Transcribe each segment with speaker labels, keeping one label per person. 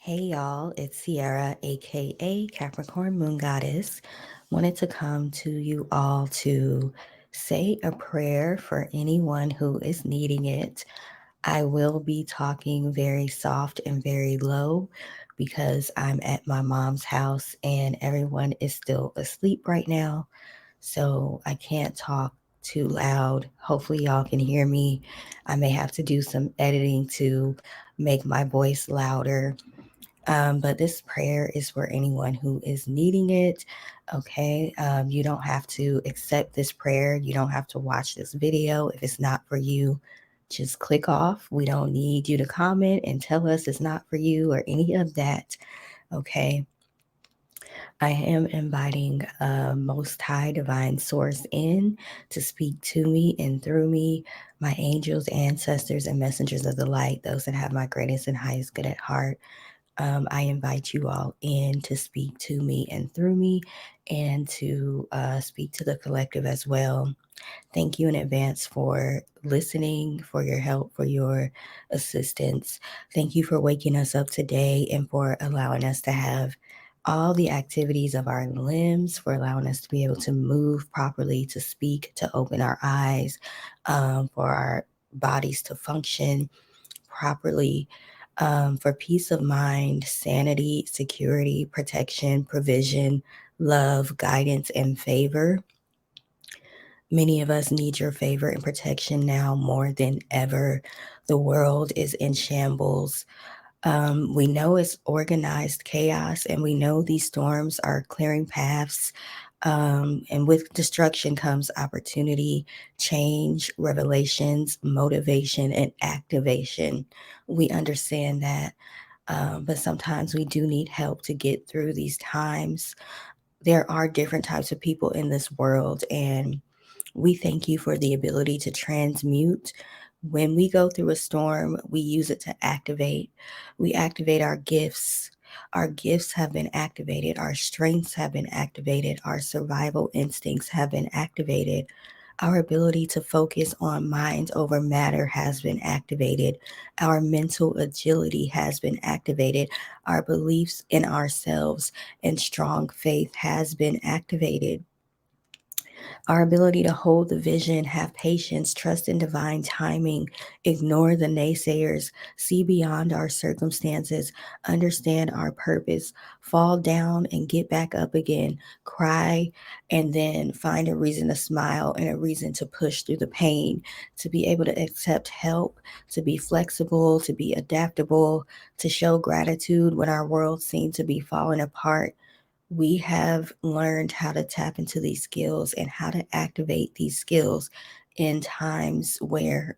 Speaker 1: Hey y'all, it's Sierra, aka Capricorn Moon Goddess. Wanted to come to you all to say a prayer for anyone who is needing it. I will be talking very soft and very low because I'm at my mom's house and everyone is still asleep right now. So I can't talk too loud. Hopefully, y'all can hear me. I may have to do some editing to make my voice louder, but this prayer is for anyone who is needing it. Okay. You don't have to accept this prayer. You don't have to watch this video. If it's not for you, just click off. We don't need you to comment and tell us it's not for you or any of that. Okay. I am inviting Most High Divine Source in to speak to me and through me, my angels, ancestors, and messengers of the light, those that have my greatest and highest good at heart. I invite you all in to speak to me and through me and to speak to the collective as well. Thank you in advance for listening, for your help, for your assistance. Thank you for waking us up today and for allowing us to have all the activities of our limbs, for allowing us to be able to move properly, to speak, to open our eyes, for our bodies to function properly, for peace of mind, sanity, security, protection, provision, love, guidance, and favor. Many of us need your favor and protection now more than ever. The world is in shambles. We know it's organized chaos, and we know these storms are clearing paths. And with destruction comes opportunity, change, revelations, motivation, and activation. We understand that. But sometimes we do need help to get through these times. There are different types of people in this world, and we thank you for the ability to transmute. When we go through a storm, we use it to activate. We activate our gifts. Our gifts have been activated. Our strengths have been activated. Our survival instincts have been activated. Our ability to focus on mind over matter has been activated. Our mental agility has been activated. Our beliefs in ourselves and strong faith has been activated. Our ability to hold the vision, have patience, trust in divine timing, ignore the naysayers, see beyond our circumstances, understand our purpose, fall down and get back up again, cry, and then find a reason to smile and a reason to push through the pain, to be able to accept help, to be flexible, to be adaptable, to show gratitude when our world seemed to be falling apart. We have learned how to tap into these skills and how to activate these skills in times where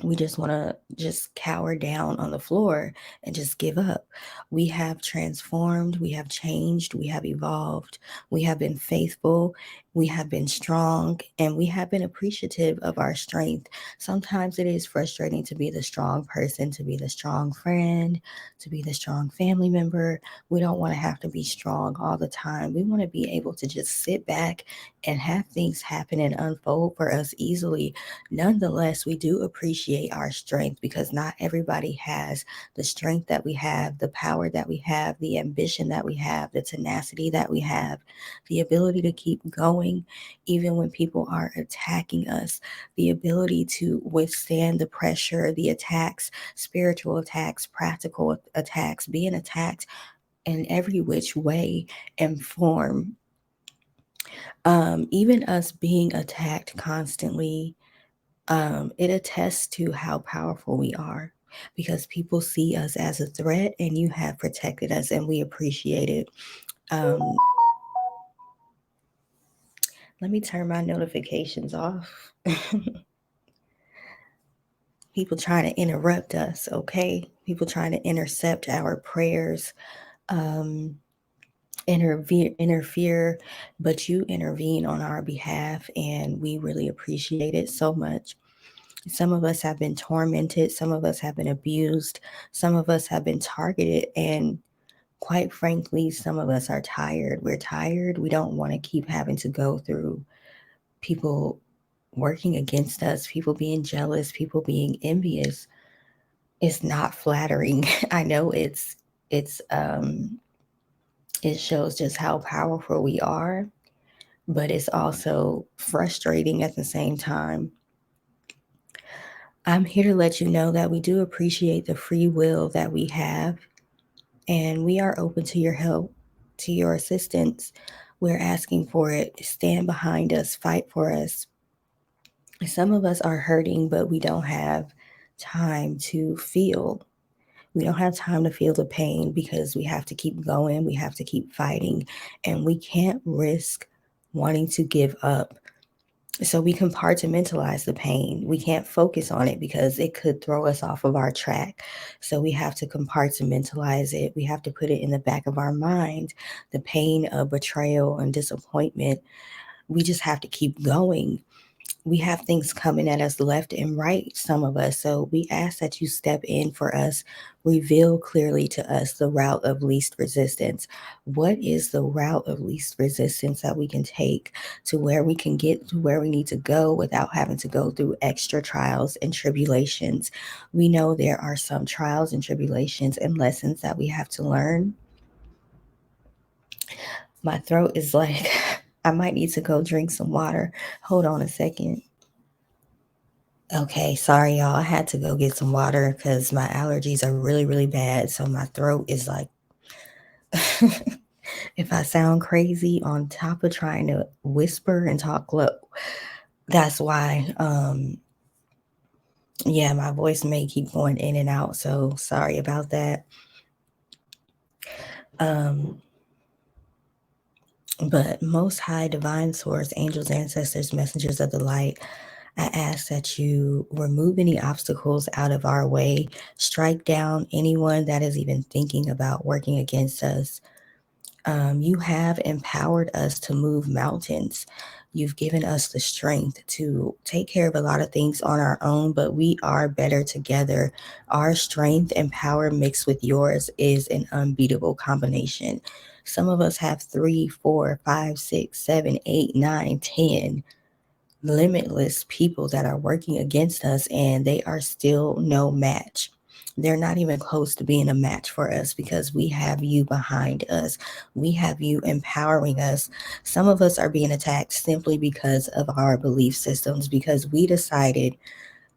Speaker 1: we just want to just cower down on the floor and just give up. We have transformed, we have changed, we have evolved, we have been faithful, we have been strong, and we have been appreciative of our strength. Sometimes it is frustrating to be the strong person, to be the strong friend, to be the strong family member. We don't want to have to be strong all the time. We want to be able to just sit back and have things happen and unfold for us easily. Nonetheless, we do appreciate our strength because not everybody has the strength that we have, the power that we have, the ambition that we have, the tenacity that we have, the ability to keep going even when people are attacking us, the ability to withstand the pressure, the attacks, spiritual attacks, practical attacks, being attacked in every which way and form. Even us being attacked constantly, it attests to how powerful we are because people see us as a threat and you have protected us and we appreciate it. Um, Let me turn my notifications off. People trying to interrupt us, okay? People trying to intercept our prayers, um, interfere, but you intervene on our behalf and we really appreciate it so much. Some of us have been tormented, some of us have been abused, some of us have been targeted, and quite frankly, some of us are tired. We're tired. We don't want to keep having to go through people working against us, people being jealous, people being envious. It's not flattering. I know it shows just how powerful we are, but it's also frustrating at the same time. I'm here to let you know that we do appreciate the free will that we have, and we are open to your help, to your assistance. We're asking for it. Stand behind us, fight for us. Some of us are hurting, but we don't have time to feel. We don't have time to feel the pain because we have to keep going, we have to keep fighting, and we can't risk wanting to give up. So we compartmentalize the pain. We can't focus on it because it could throw us off of our track. So we have to compartmentalize it. We have to put it in the back of our mind. The pain of betrayal and disappointment, we just have to keep going. We have things coming at us left and right, some of us. So we ask that you step in for us, reveal clearly to us the route of least resistance. What is the route of least resistance that we can take to where we can get to where we need to go without having to go through extra trials and tribulations? We know there are some trials and tribulations and lessons that we have to learn. My throat is like, I might need to go drink some water. Hold on a second. Okay, sorry y'all. I had to go get some water because my allergies are really, really bad. So my throat is like, if I sound crazy on top of trying to whisper and talk low, that's why. Yeah, my voice may keep going in and out. So sorry about that. Um, but Most High, Divine Source, angels, ancestors, messengers of the light, I ask that you remove any obstacles out of our way, strike down anyone that is even thinking about working against us. You have empowered us to move mountains. You've given us the strength to take care of a lot of things on our own, but we are better together. Our strength and power mixed with yours is an unbeatable combination. Some of us have 3, 4, 5, 6, 7, 8, 9, 10 limitless people that are working against us, and they are still no match. They're not even close to being a match for us because we have you behind us. We have you empowering us. Some of us are being attacked simply because of our belief systems, because we decided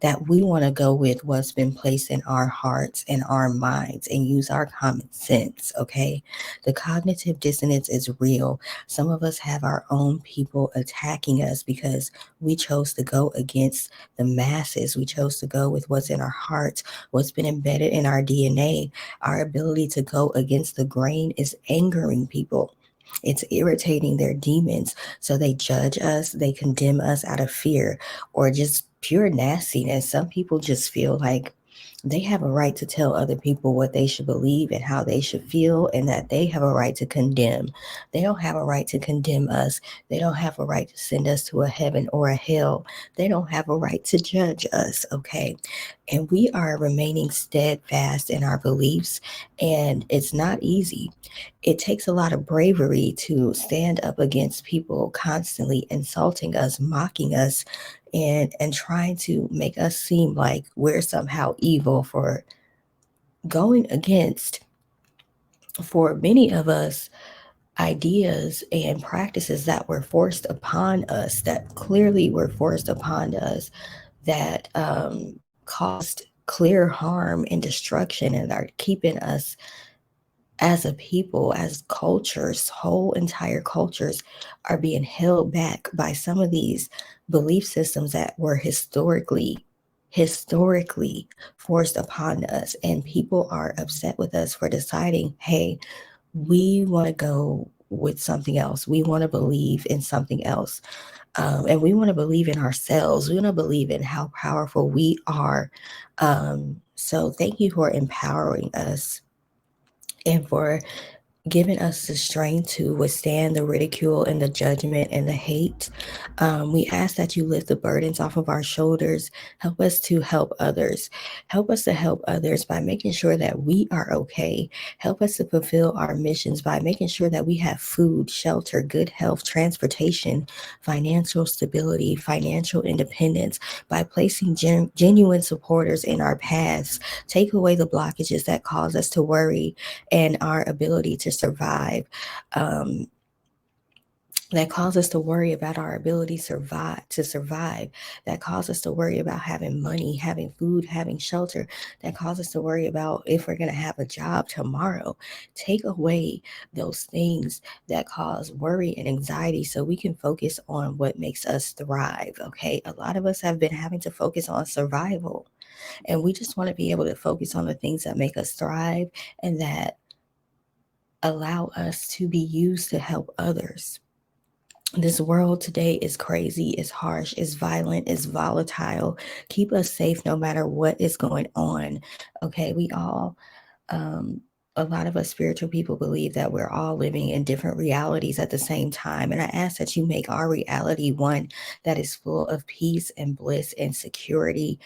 Speaker 1: that we want to go with what's been placed in our hearts and our minds and use our common sense, okay? The cognitive dissonance is real. Some of us have our own people attacking us because we chose to go against the masses. We chose to go with what's in our hearts, what's been embedded in our DNA. Our ability to go against the grain is angering people. It's irritating their demons. So they judge us, they condemn us out of fear or just pure nastiness. Some people just feel like they have a right to tell other people what they should believe and how they should feel, and that they have a right to condemn. They don't have a right to condemn us. They don't have a right to send us to a heaven or a hell. They don't have a right to judge us, okay? And we are remaining steadfast in our beliefs, and it's not easy. It takes a lot of bravery to stand up against people constantly insulting us, mocking us, and trying to make us seem like we're somehow evil for going against, for many of us, ideas and practices that were forced upon us, that clearly were forced upon us, that caused clear harm and destruction and are keeping us as a people, as cultures, whole entire cultures are being held back by some of these belief systems that were historically forced upon us. And people are upset with us for deciding, hey, we want to go with something else. We want to believe in something else. And we want to believe in ourselves. We want to believe in how powerful we are. So thank you for empowering us and for giving us the strength to withstand the ridicule and the judgment and the hate. We ask that you lift the burdens off of our shoulders. Help us to help others. Help us to help others by making sure that we are okay. Help us to fulfill our missions by making sure that we have food, shelter, good health, transportation, financial stability, financial independence, by placing genuine supporters in our paths. Take away the blockages that cause us to worry and our ability to survive. Um, that cause us to worry about our ability survive, that cause us to worry about having money, having food, having shelter, that cause us to worry about if we're going to have a job tomorrow. Take away those things that cause worry and anxiety so we can focus on what makes us thrive. Okay, a lot of us have been having to focus on survival, and we just want to be able to focus on the things that make us thrive and that allow us to be used to help others. This world today is crazy, is harsh, is violent, is volatile. Keep us safe no matter what is going on. Okay, we all, um, a lot of us spiritual people believe that we're all living in different realities at the same time. And I ask that you make our reality one that is full of peace and bliss and security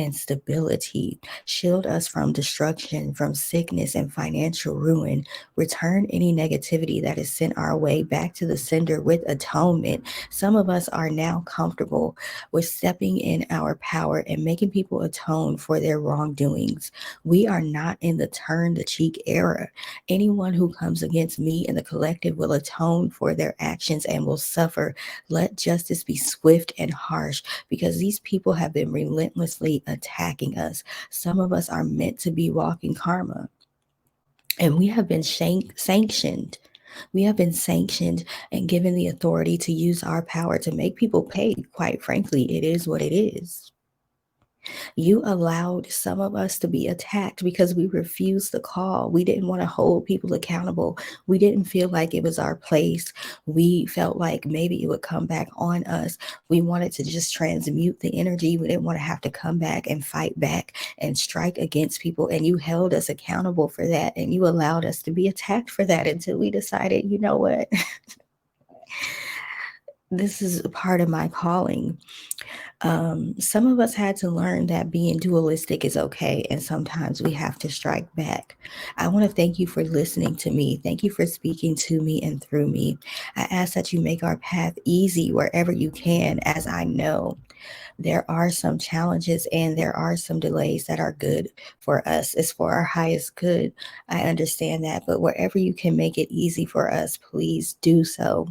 Speaker 1: and stability. Shield us from destruction, from sickness and financial ruin. Return any negativity that is sent our way back to the sender with atonement. Some of us are now comfortable with stepping in our power and making people atone for their wrongdoings. We are not in the turn the cheek era. Anyone who comes against me and the collective will atone for their actions and will suffer. Let justice be swift and harsh, because these people have been relentlessly attacking us. Some of us are meant to be walking karma, and we have been sanctioned. We have been sanctioned and given the authority to use our power to make people pay. Quite frankly, it is what it is. You allowed some of us to be attacked because we refused the call. We didn't want to hold people accountable. We didn't feel like it was our place. We felt like maybe it would come back on us. We wanted to just transmute the energy. We didn't want to have to come back and fight back and strike against people. And you held us accountable for that. And you allowed us to be attacked for that until we decided, you know what? This is a part of my calling. Some of us had to learn that being dualistic is okay, and sometimes we have to strike back. I want to thank you for listening to me. Thank you for speaking to me and through me. I ask that you make our path easy wherever you can, as I know there are some challenges and there are some delays that are good for us. It's for our highest good. I understand that, but wherever you can make it easy for us, please do so.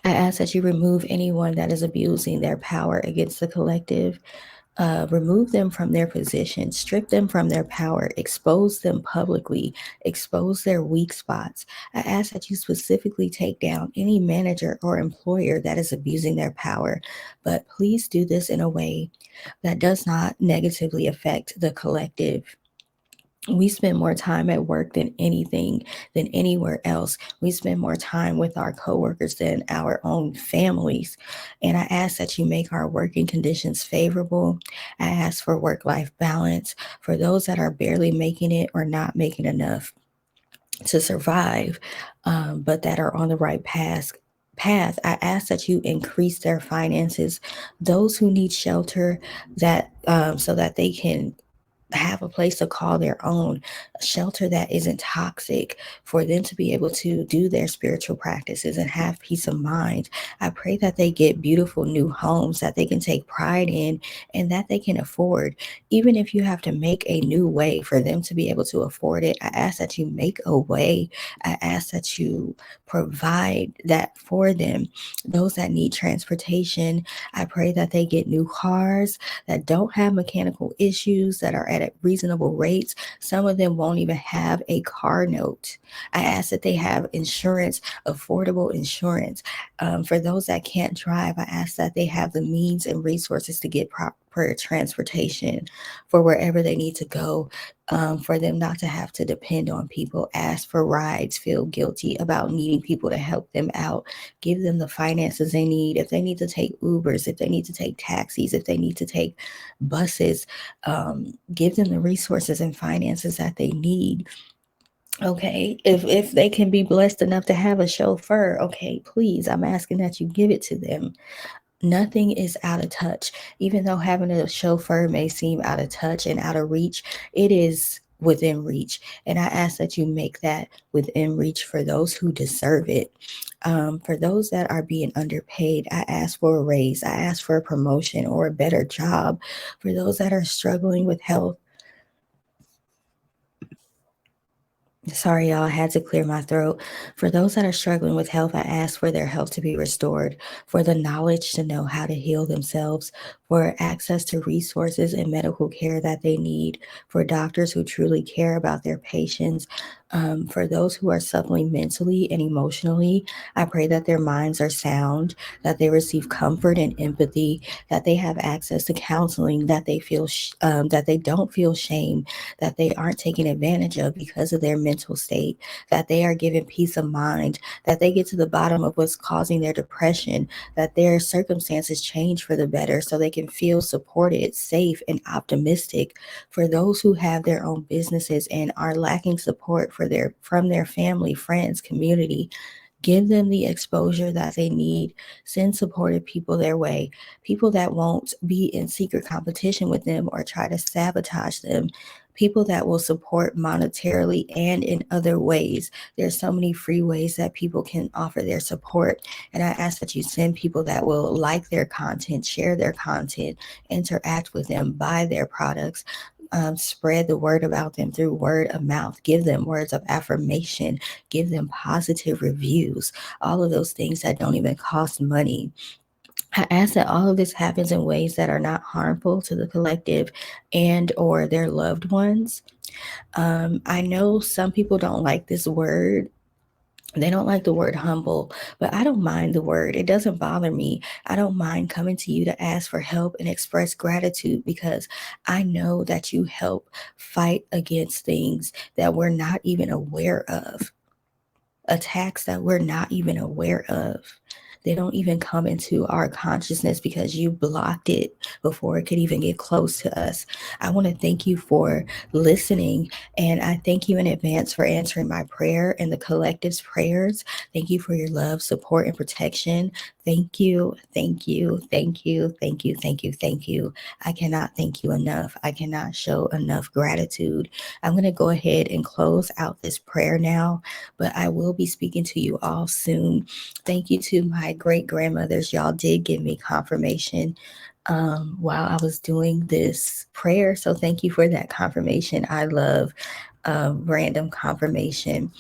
Speaker 1: I ask that you remove anyone that is abusing their power against the collective. Remove them from their position, strip them from their power, expose them publicly, expose their weak spots. I ask that you specifically take down any manager or employer that is abusing their power, but please do this in a way that does not negatively affect the collective. We spend more time at work than anything, than anywhere else. We spend more time with our coworkers than our own families. And I ask that you make our working conditions favorable. I ask for work-life balance for those that are barely making it or not making enough to survive, but that are on the right path. I ask that you increase their finances. Those who need shelter, that so that they can have a place to call their own, a shelter that isn't toxic, for them to be able to do their spiritual practices and have peace of mind. I pray that they get beautiful new homes that they can take pride in and that they can afford. Even if you have to make a new way for them to be able to afford it, I ask that you make a way. I ask that you provide that for them. Those that need transportation, I pray that they get new cars that don't have mechanical issues, that are at reasonable rates. Some of them won't even have a car note. I ask that they have insurance, affordable insurance. For those that can't drive, I ask that they have the means and resources to get proper transportation for wherever they need to go, for them not to have to depend on people, ask for rides, feel guilty about needing people to help them out, give them the finances they need. If they need to take Ubers, if they need to take taxis, if they need to take buses, give them the resources and finances that they need Okay, if they can be blessed enough to have a chauffeur, okay, please, I'm asking that you give it to them. Nothing is out of touch. Even though having a chauffeur may seem out of touch and out of reach, it is within reach. And I ask that you make that within reach for those who deserve it. For those that are being underpaid, I ask for a raise. I ask for a promotion or a better job. For those that are struggling with health, sorry, y'all, I had to clear my throat. For those that are struggling with health, I ask for their health to be restored, for the knowledge to know how to heal themselves, for access to resources and medical care that they need, for doctors who truly care about their patients. For those who are suffering mentally and emotionally, I pray that their minds are sound, that they receive comfort and empathy, that they have access to counseling, that they feel that they don't feel shame, that they aren't taken advantage of because of their mental state, that they are given peace of mind, that they get to the bottom of what's causing their depression, that their circumstances change for the better so they can feel supported, safe, and optimistic. For those who have their own businesses and are lacking support from their family, friends, community, give them the exposure that they need. Send supportive people their way, people that won't be in secret competition with them or try to sabotage them, people that will support monetarily and in other ways. There's so many free ways that people can offer their support. And I ask that you send people that will like their content, share their content, interact with them, buy their products. Spread the word about them through word of mouth. Give them words of affirmation. Give them positive reviews. All of those things that don't even cost money. I ask that all of this happens in ways that are not harmful to the collective and or their loved ones. I know some people don't like this word. They don't like the word humble, but I don't mind the word. It doesn't bother me. I don't mind coming to you to ask for help and express gratitude because I know that you help fight against things that we're not even aware of, attacks that we're not even aware of. They don't even come into our consciousness because you blocked it before it could even get close to us. I want to thank you for listening, and I thank you in advance for answering my prayer and the collective's prayers. Thank you for your love, support, and protection. Thank you, thank you, thank you, thank you, thank you, thank you. I cannot thank you enough. I cannot show enough gratitude. I'm going to go ahead and close out this prayer now, but I will be speaking to you all soon. Thank you to my great grandmothers. Y'all did give me confirmation while I was doing this prayer. So thank you for that confirmation. I love random confirmation.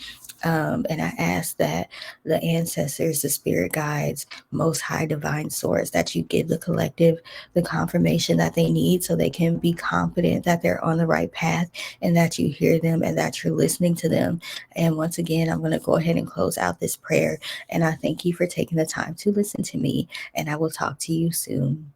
Speaker 1: And I ask that the ancestors, the spirit guides, most high divine source, that you give the collective the confirmation that they need so they can be confident that they're on the right path and that you hear them and that you're listening to them. And once again, I'm going to go ahead and close out this prayer. And I thank you for taking the time to listen to me. And I will talk to you soon.